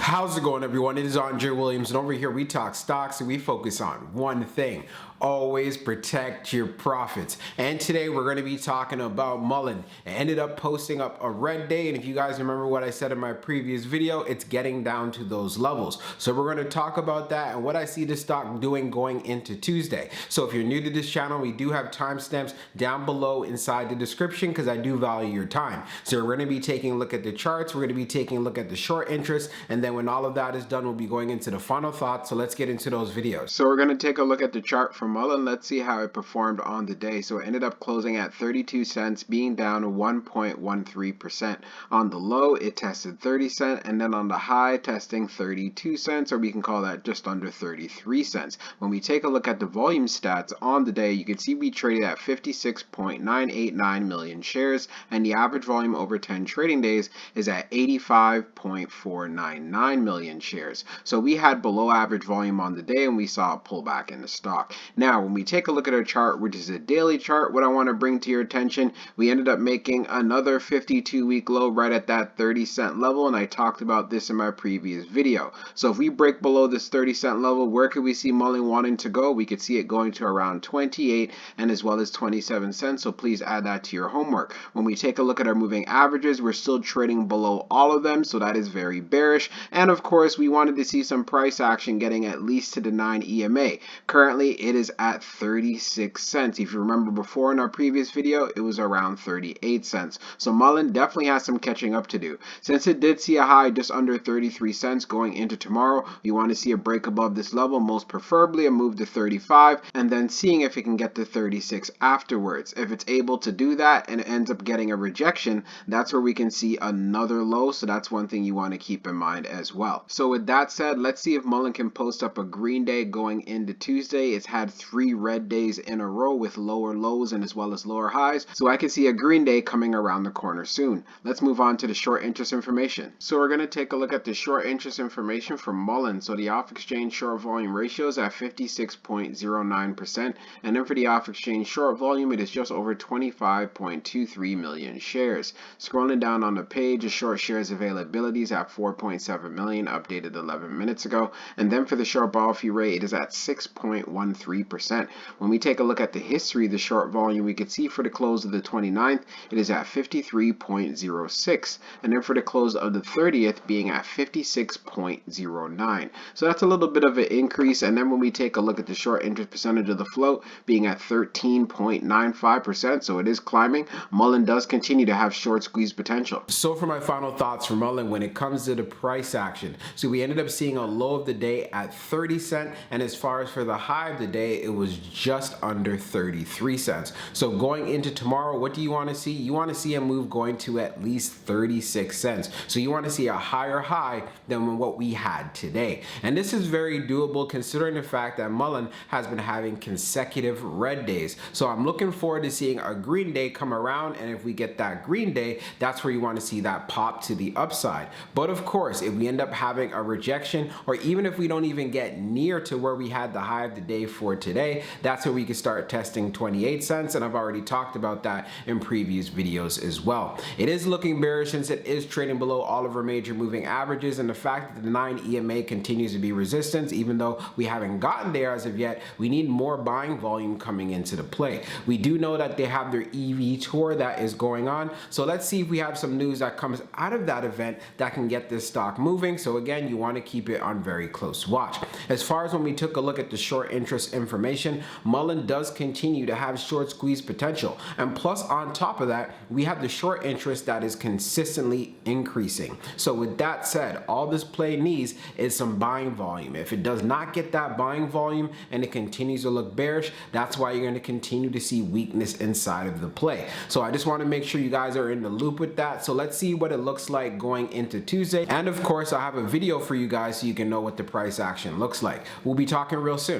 How's it going, everyone? It is Andre Williams, and over here we talk stocks and we focus on one thing: always protect your profits. And today we're going to be talking about Mullen. It ended up posting up a red day, and if you guys remember what I said in my previous video, it's getting down to those levels. So we're going to talk about that and what I see the stock doing going into Tuesday. So if you're new to this channel, we do have timestamps down below inside the description because I do value your time. So we're going to be taking a look at the charts, we're going to be taking a look at the short interest, and then when all of that is done, we'll be going into the final thoughts. So let's get into those videos. So we're going to take a look at the chart for Mullen. Let's see how it performed on the day. So it ended up closing at 32 cents, being down 1.13%. On the low, it tested 30 cents, and then on the high, testing 32 cents, or we can call that just under 33 cents. When we take a look at the volume stats on the day, you can see we traded at 56.989 million shares, and the average volume over 10 trading days is at 85.499 million shares. So we had below average volume on the day, and we saw a pullback in the stock. Now, when we take a look at our chart, which is a daily chart, what I want to bring to your attention, we ended up making another 52-week low right at that 30-cent level, and I talked about this in my previous video. So if we break below this 30-cent level, where could we see Mullen wanting to go? We could see it going to around 28 and as well as 27 cents, so please add that to your homework. When we take a look at our moving averages, we're still trading below all of them, so that is very bearish. And of course, we wanted to see some price action getting at least to the 9 EMA. Currently, it is at 36 cents. If you remember before in our previous video, it was around 38 cents. So Mullen definitely has some catching up to do. Since it did see a high just under 33 cents going into tomorrow, we want to see a break above this level, most preferably a move to 35, and then seeing if it can get to 36 afterwards. If it's able to do that and it ends up getting a rejection, that's where we can see another low. So that's one thing you want to keep in mind as well. So with that said, let's see if Mullen can post up a green day going into Tuesday. It's had 3 red days in a row with lower lows and as well as lower highs. So I can see a green day coming around the corner soon. Let's move on to the short interest information. So we're going to take a look at the short interest information from Mullen. So the off exchange short volume ratio is at 56.09%, and then for the off exchange short volume, it is just over 25.23 million shares. Scrolling down on the page, the short shares availability is at 4.7 million, updated 11 minutes ago, and then for the short borrow fee rate, it is at 6.13%. When we take a look at the history of the short volume, we can see for the close of the 29th, it is at 53.06, and then for the close of the 30th being at 56.09. So that's a little bit of an increase. And then when we take a look at the short interest percentage of the float being at 13.95%, so it is climbing. Mullen does continue to have short squeeze potential. So for my final thoughts for Mullen when it comes to the price action, so we ended up seeing a low of the day at 30 cents, and as far as for the high of the day, it was just under 33 cents. So going into tomorrow, what do you want to see? You want to see a move going to at least 36 cents. So you want to see a higher high than what we had today. And this is very doable considering the fact that Mullen has been having consecutive red days. So I'm looking forward to seeing a green day come around, and if we get that green day, that's where you want to see that pop to the upside. But of course, if we end up having a rejection, or even if we don't even get near to where we had the high of the day for today, that's where we can start testing 28 cents, and I've already talked about that in previous videos as well. It is looking bearish since it is trading below all of our major moving averages, and the fact that the 9 EMA continues to be resistance, even though we haven't gotten there as of yet, we need more buying volume coming into the play. We do know that they have their EV tour that is going on, so let's see if we have some news that comes out of that event that can get this stock moving. So again, you want to keep it on very close watch. As far as when we took a look at the short interest information, Mullen does continue to have short squeeze potential, and plus on top of that, we have the short interest that is consistently increasing. So with that said, all this play needs is some buying volume. If it does not get that buying volume and it continues to look bearish, that's why you're going to continue to see weakness inside of the play. So I just want to make sure you guys are in the loop with that. So let's see what it looks like going into Tuesday, and of course I have a video for you guys so you can know what the price action looks like. We'll be talking real soon.